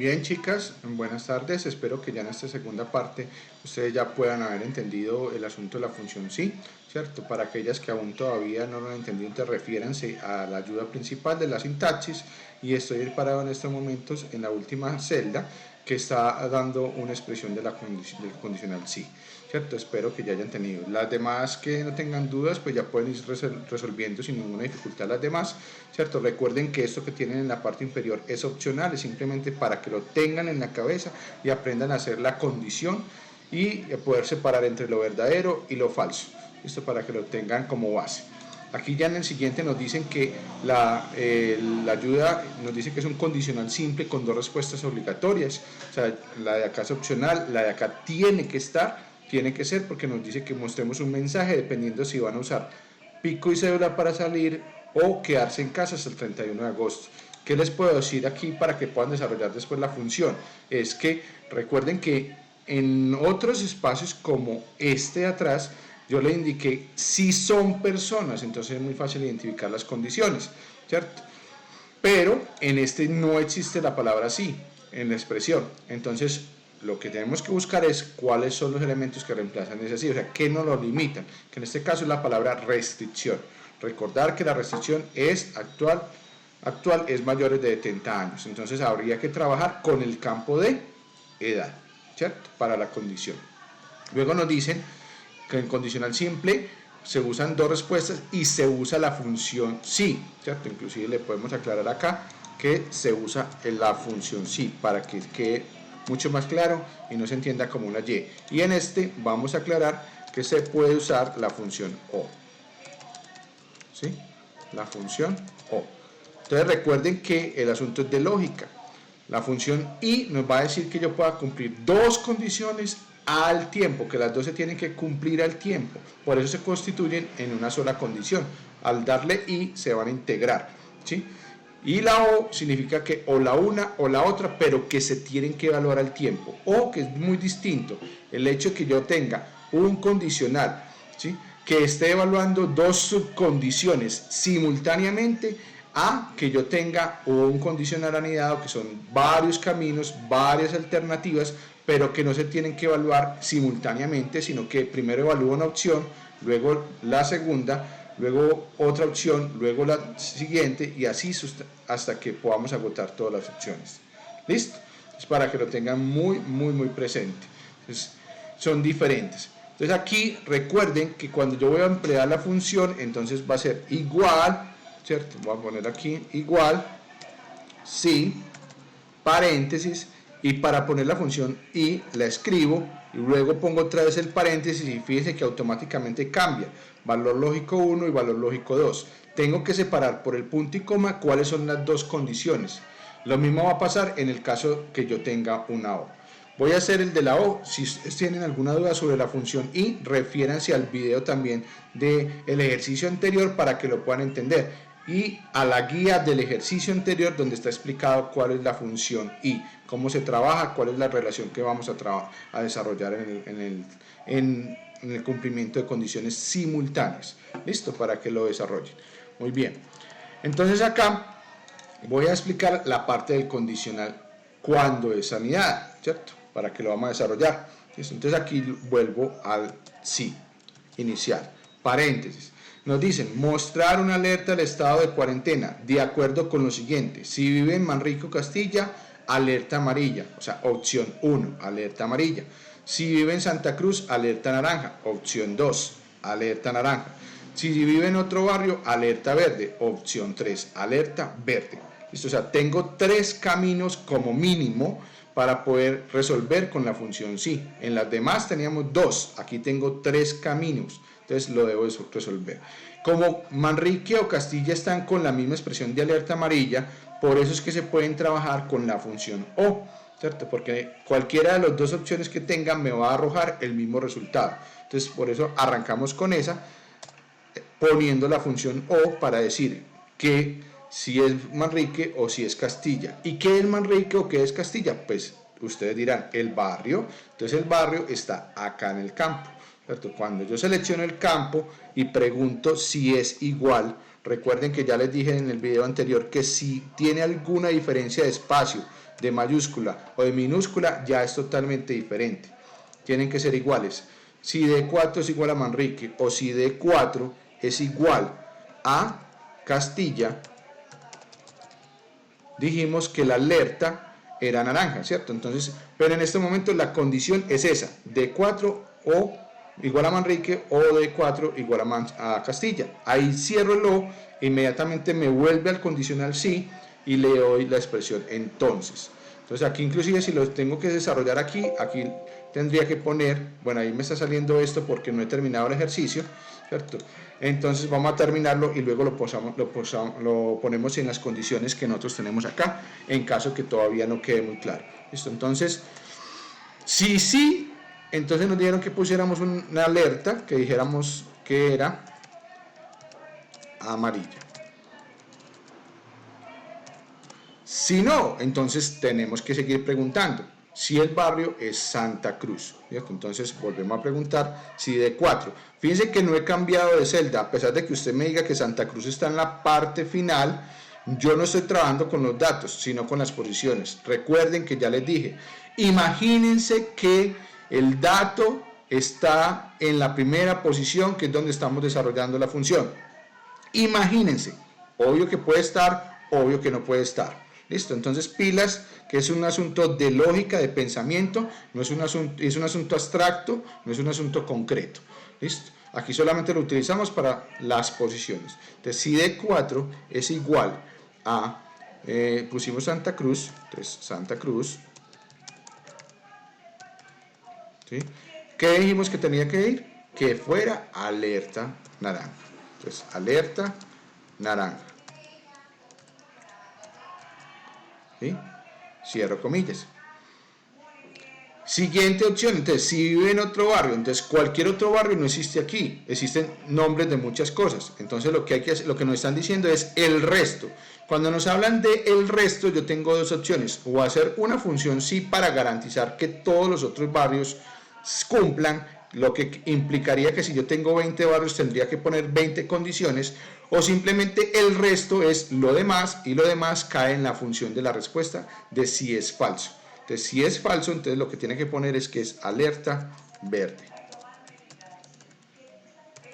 Bien, chicas, buenas tardes. Espero que ya en esta segunda parte ustedes ya puedan haber entendido el asunto de la función sí, ¿cierto? Para aquellas que aún todavía no lo han entendido, entonces refiéranse a la ayuda principal de la sintaxis, y estoy parado en estos momentos en la última celda que está dando una expresión de del condicional sí, ¿cierto? Espero que ya hayan tenido. Las demás que no tengan dudas, pues ya pueden ir resolviendo sin ninguna dificultad las demás, ¿cierto? Recuerden que esto que tienen en la parte inferior es opcional, es simplemente para que lo tengan en la cabeza y aprendan a hacer la condición y poder separar entre lo verdadero y lo falso. Esto para que lo tengan como base. Aquí ya en el siguiente nos dicen que la ayuda nos dice que es un condicional simple con dos respuestas obligatorias. O sea, la de acá es opcional, la de acá tiene que estar, tiene que ser, porque nos dice que mostremos un mensaje dependiendo si van a usar pico y cédula para salir o quedarse en casa hasta el 31 de agosto. ¿Qué les puedo decir aquí para que puedan desarrollar después la función? Es que recuerden que en otros espacios como este de atrás, yo le indiqué si son personas, entonces es muy fácil identificar las condiciones, ¿cierto? Pero en este no existe la palabra sí en la expresión. Entonces lo que tenemos que buscar es cuáles son los elementos que reemplazan ese sí, o sea, qué nos lo limitan, que en este caso es la palabra restricción. Recordar que la restricción es actual es mayores de 70 años, entonces habría que trabajar con el campo de edad, ¿cierto? Para la condición. Luego nos dicen que en condicional simple se usan dos respuestas y se usa la función sí, ¿cierto? Inclusive le podemos aclarar acá que se usa la función sí para que quede mucho más claro y no se entienda como una y. Y en este vamos a aclarar que se puede usar la función o, ¿sí? La función o. Entonces recuerden que el asunto es de lógica. La función y nos va a decir que yo pueda cumplir dos condiciones al tiempo, que las dos se tienen que cumplir al tiempo, por eso se constituyen en una sola condición. Al darle y se van a integrar, ¿sí? Y la o significa que o la una o la otra, pero que se tienen que evaluar al tiempo, o que es muy distinto el hecho de que yo tenga un condicional, ¿sí?, que esté evaluando dos subcondiciones simultáneamente, a que yo tenga un condicional anidado que son varios caminos, varias alternativas, pero que no se tienen que evaluar simultáneamente, sino que primero evalúo una opción, luego la segunda, luego otra opción, luego la siguiente, y así hasta que podamos agotar todas las opciones. ¿Listo? Es para que lo tengan muy presente. Entonces, son diferentes. Entonces aquí recuerden que cuando yo voy a emplear la función, entonces va a ser igual, ¿cierto? Voy a poner aquí igual, sí, paréntesis, y para poner la función y la escribo y luego pongo otra vez el paréntesis y fíjense que automáticamente cambia valor lógico 1 y valor lógico 2. Tengo que separar por el punto y coma cuáles son las dos condiciones. Lo mismo va a pasar en el caso que yo tenga una o. Voy a hacer el de la o. Si ustedes tienen alguna duda sobre la función y, refiéranse al video también del ejercicio anterior para que lo puedan entender, y a la guía del ejercicio anterior donde está explicado cuál es la función y cómo se trabaja, cuál es la relación que vamos a desarrollar en el cumplimiento de condiciones simultáneas. Listo, para que lo desarrollen. Muy bien, entonces acá voy a explicar la parte del condicional cuando es sanidad, ¿cierto? Para que lo vamos a desarrollar. ¿Listo? Entonces aquí vuelvo al sí inicial, paréntesis. Nos dicen mostrar una alerta al estado de cuarentena de acuerdo con lo siguiente: si vive en Manrico, Castilla, alerta amarilla, o sea, opción 1, alerta amarilla. Si vive en Santa Cruz, alerta naranja, opción 2, alerta naranja. Si vive en otro barrio, alerta verde, opción 3, alerta verde. ¿Listo? O sea, tengo 3 caminos como mínimo para poder resolver con la función sí. En las demás teníamos 2, aquí tengo 3 caminos. Entonces lo debo resolver. Como Manrique o Castilla están con la misma expresión de alerta amarilla, por eso es que se pueden trabajar con la función o, ¿cierto? Porque cualquiera de las dos opciones que tengan me va a arrojar el mismo resultado. Entonces por eso arrancamos con esa, poniendo la función o para decir que si es Manrique o si es Castilla. ¿Y qué es Manrique o qué es Castilla? Pues ustedes dirán el barrio. Entonces el barrio está acá en el campo, ¿cierto? Cuando yo selecciono el campo y pregunto si es igual, recuerden que ya les dije en el video anterior que si tiene alguna diferencia de espacio de mayúscula o de minúscula ya es totalmente diferente. Tienen que ser iguales. Si D4 es igual a Manrique o si D4 es igual a Castilla, dijimos que la alerta era naranja, ¿cierto? Entonces, pero en este momento la condición es esa, D4 o igual a Manrique o D4 igual a Castilla. Ahí cierro el O, inmediatamente me vuelve al condicional sí y le doy la expresión entonces. Entonces aquí inclusive si lo tengo que desarrollar aquí tendría que poner, bueno, ahí me está saliendo esto porque no he terminado el ejercicio, ¿cierto? Entonces vamos a terminarlo y luego lo ponemos en las condiciones que nosotros tenemos acá, en caso que todavía no quede muy claro. ¿Listo? Entonces, sí, entonces nos dijeron que pusiéramos una alerta, que dijéramos que era amarilla. Si no, entonces tenemos que seguir preguntando si el barrio es Santa Cruz, ¿cierto? Entonces volvemos a preguntar si D4. Fíjense que no he cambiado de celda, a pesar de que usted me diga que Santa Cruz está en la parte final, yo no estoy trabajando con los datos, sino con las posiciones. Recuerden que ya les dije, imagínense que el dato está en la primera posición, que es donde estamos desarrollando la función. Imagínense, obvio que puede estar, obvio que no puede estar. Listo, entonces pilas, que es un asunto de lógica, de pensamiento, no es un asunto abstracto, no es un asunto concreto. Listo, aquí solamente lo utilizamos para las posiciones. Entonces si D4 es igual a, pusimos Santa Cruz, entonces Santa Cruz, ¿sí? ¿Qué dijimos que tenía que ir? Que fuera alerta naranja. Entonces alerta naranja. ¿Sí? Cierro comillas. Siguiente opción, entonces si vive en otro barrio, entonces cualquier otro barrio no existe aquí, existen nombres de muchas cosas, entonces lo que hay que hacer, lo que nos están diciendo es el resto. Cuando nos hablan de el resto, yo tengo dos opciones, o hacer una función sí para garantizar que todos los otros barrios cumplan, lo que implicaría que si yo tengo 20 barrios tendría que poner 20 condiciones, o simplemente el resto es lo demás y lo demás cae en la función de la respuesta de si es falso. Entonces si es falso, entonces lo que tiene que poner es que es alerta verde.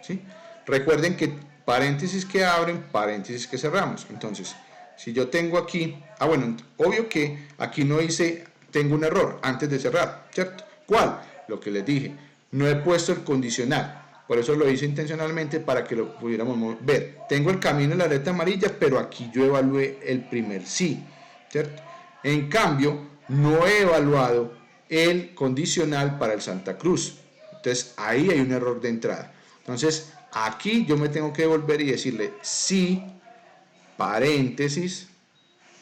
¿Sí? Recuerden que paréntesis que abren, paréntesis que cerramos. Entonces, si yo tengo aquí, bueno, obvio que aquí no hice, tengo un error antes de cerrar, ¿cierto? ¿Cuál? Lo que les dije, no he puesto el condicional. Por eso lo hice intencionalmente para que lo pudiéramos ver. Tengo el camino en la alerta amarilla, pero aquí yo evalué el primer sí, ¿cierto? En cambio, no he evaluado el condicional para el Santa Cruz. Entonces, ahí hay un error de entrada. Entonces, aquí yo me tengo que volver y decirle sí, paréntesis,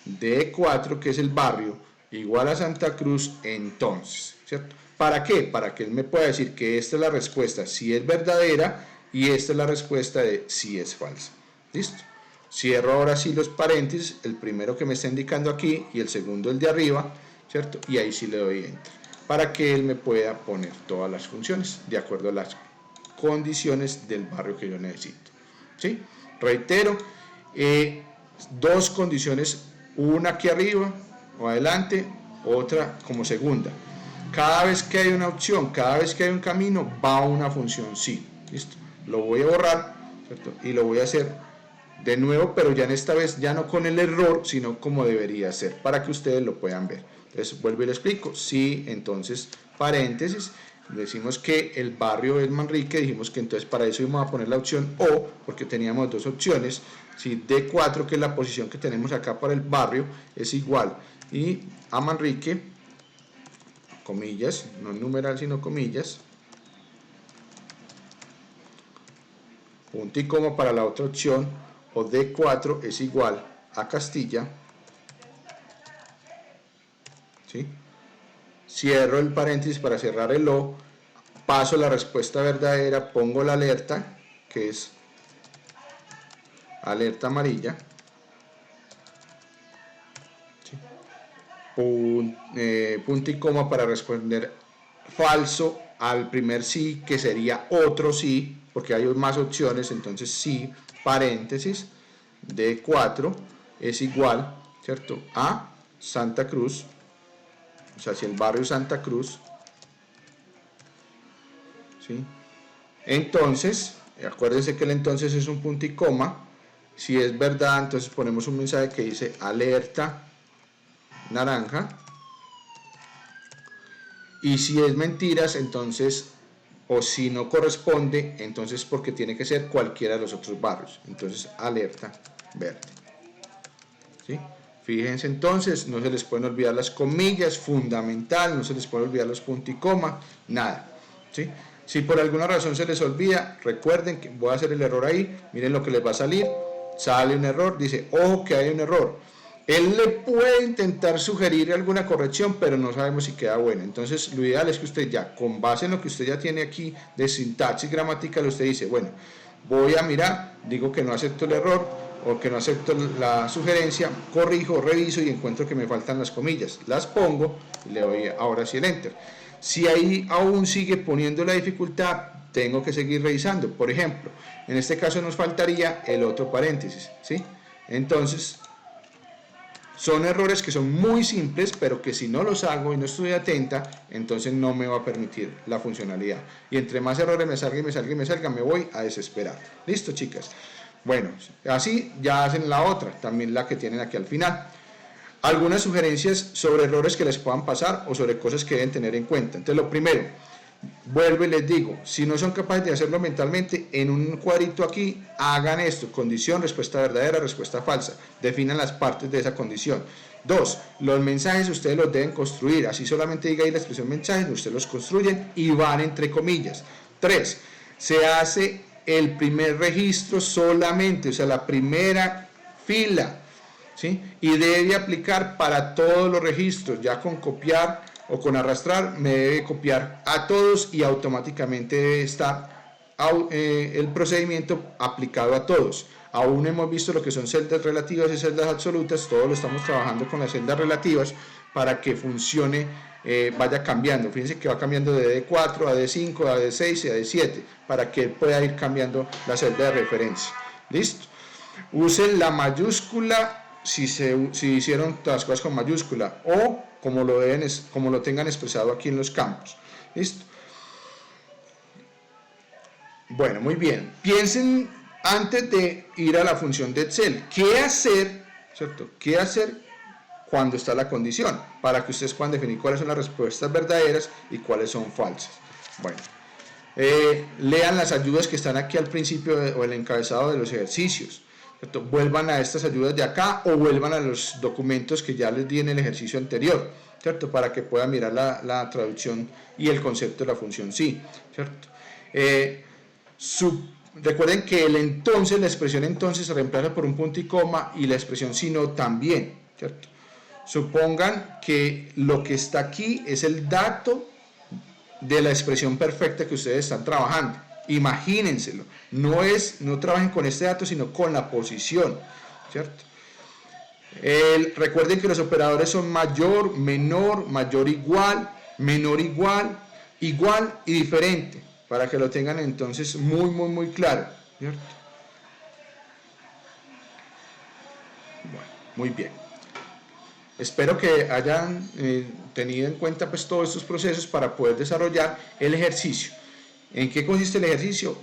D4, que es el barrio, igual a Santa Cruz, entonces, ¿cierto? ¿Para qué? Para que él me pueda decir que esta es la respuesta si es verdadera y esta es la respuesta de si es falsa. ¿Listo? Cierro ahora sí los paréntesis, el primero que me está indicando aquí y el segundo el de arriba, ¿cierto? Y ahí sí le doy enter, para que él me pueda poner todas las funciones de acuerdo a las condiciones del barrio que yo necesito. ¿Sí? Reitero, dos condiciones, una aquí arriba o adelante, otra como segunda. Cada vez que hay una opción, cada vez que hay un camino, va a una función sí. ¿Listo? Lo voy a borrar, ¿cierto? Y lo voy a hacer de nuevo, pero ya en esta vez ya no con el error, sino como debería ser, para que ustedes lo puedan ver. Entonces vuelvo y le explico. Sí, entonces paréntesis, decimos que el barrio es Manrique, dijimos que entonces para eso íbamos a poner la opción O, porque teníamos dos opciones. Si D4, que es la posición que tenemos acá para el barrio, es igual y a Manrique, comillas, no numeral sino comillas, punto y coma para la otra opción, o D4 es igual a Castilla, ¿sí? Cierro el paréntesis para cerrar el O, paso la respuesta verdadera, pongo la alerta, que es alerta amarilla, ¿sí? Punto y coma para responder falso al primer sí, que sería otro sí, porque hay más opciones, entonces sí, paréntesis, D4 es igual, ¿cierto?, a Santa Cruz, o sea, si el barrio Santa Cruz, ¿sí? Entonces, acuérdense que el entonces es un punto y coma. Si es verdad, entonces ponemos un mensaje que dice alerta naranja. Y si es mentiras, entonces, o si no corresponde, entonces porque tiene que ser cualquiera de los otros barrios. Entonces, alerta verde. ¿Sí? Fíjense entonces, no se les pueden olvidar las comillas, fundamental, no se les pueden olvidar los puntos y coma, nada. ¿Sí? Si por alguna razón se les olvida, recuerden que voy a hacer el error ahí, miren lo que les va a salir, sale un error, dice, ojo que hay un error. Él le puede intentar sugerir alguna corrección, pero no sabemos si queda buena. Entonces, lo ideal es que usted ya, con base en lo que usted ya tiene aquí de sintaxis gramatical, usted dice, bueno, voy a mirar, digo que no acepto el error o que no acepto la sugerencia, corrijo, reviso y encuentro que me faltan las comillas. Las pongo y le doy ahora sí el enter. Si ahí aún sigue poniendo la dificultad, tengo que seguir revisando. Por ejemplo, en este caso nos faltaría el otro paréntesis, ¿sí? Entonces, son errores que son muy simples, pero que si no los hago y no estoy atenta, entonces no me va a permitir la funcionalidad. Y entre más errores me salga y me salga y me salga, me voy a desesperar. ¿Listo, chicas? Bueno, así ya hacen la otra, también la que tienen aquí al final. Algunas sugerencias sobre errores que les puedan pasar o sobre cosas que deben tener en cuenta. Entonces, lo primero, vuelvo y les digo, si no son capaces de hacerlo mentalmente, en un cuadrito aquí, hagan esto, condición, respuesta verdadera, respuesta falsa, definan las partes de esa condición. 2, los mensajes ustedes los deben construir, así solamente diga ahí la expresión mensajes, ustedes los construyen y van entre comillas. 3, se hace el primer registro solamente, o sea, la primera fila, ¿sí? Y debe aplicar para todos los registros, ya con copiar o con arrastrar me debe copiar a todos y automáticamente debe estar el procedimiento aplicado a todos. Aún hemos visto lo que son celdas relativas y celdas absolutas, todos lo estamos trabajando con las celdas relativas para que funcione, vaya cambiando. Fíjense que va cambiando de D4 a D5, a D6 y a D7 para que él pueda ir cambiando la celda de referencia. ¿Listo? Usen la mayúscula si hicieron todas las cosas con mayúscula o como lo tengan expresado aquí en los campos. ¿Listo? Bueno, muy bien. Piensen antes de ir a la función de Excel. ¿Qué hacer? ¿Cierto? ¿Qué hacer cuando está la condición? Para que ustedes puedan definir cuáles son las respuestas verdaderas y cuáles son falsas. Bueno, lean las ayudas que están aquí al principio o el encabezado de los ejercicios. ¿Cierto? Vuelvan a estas ayudas de acá o vuelvan a los documentos que ya les di en el ejercicio anterior, ¿cierto? Para que puedan mirar la traducción y el concepto de la función sí, ¿cierto? Recuerden que el entonces, la expresión entonces se reemplaza por un punto y coma y la expresión si no también, ¿cierto? Supongan que lo que está aquí es el dato de la expresión perfecta que ustedes están trabajando. Imagínenselo, no trabajen con este dato sino con la posición, ¿cierto? Recuerden que los operadores son mayor, menor, mayor igual, menor igual, igual y diferente, para que lo tengan entonces muy claro, ¿cierto? Bueno, muy bien. Espero que hayan tenido en cuenta pues todos estos procesos para poder desarrollar el ejercicio. ¿En qué consiste el ejercicio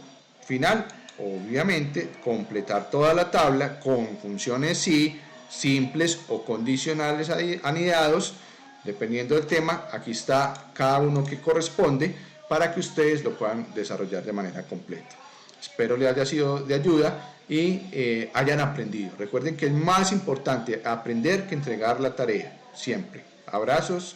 final? Obviamente, completar toda la tabla con funciones sí, simples o condicionales anidados, dependiendo del tema. Aquí está cada uno que corresponde para que ustedes lo puedan desarrollar de manera completa. Espero les haya sido de ayuda y hayan aprendido. Recuerden que es más importante aprender que entregar la tarea, siempre. Abrazos.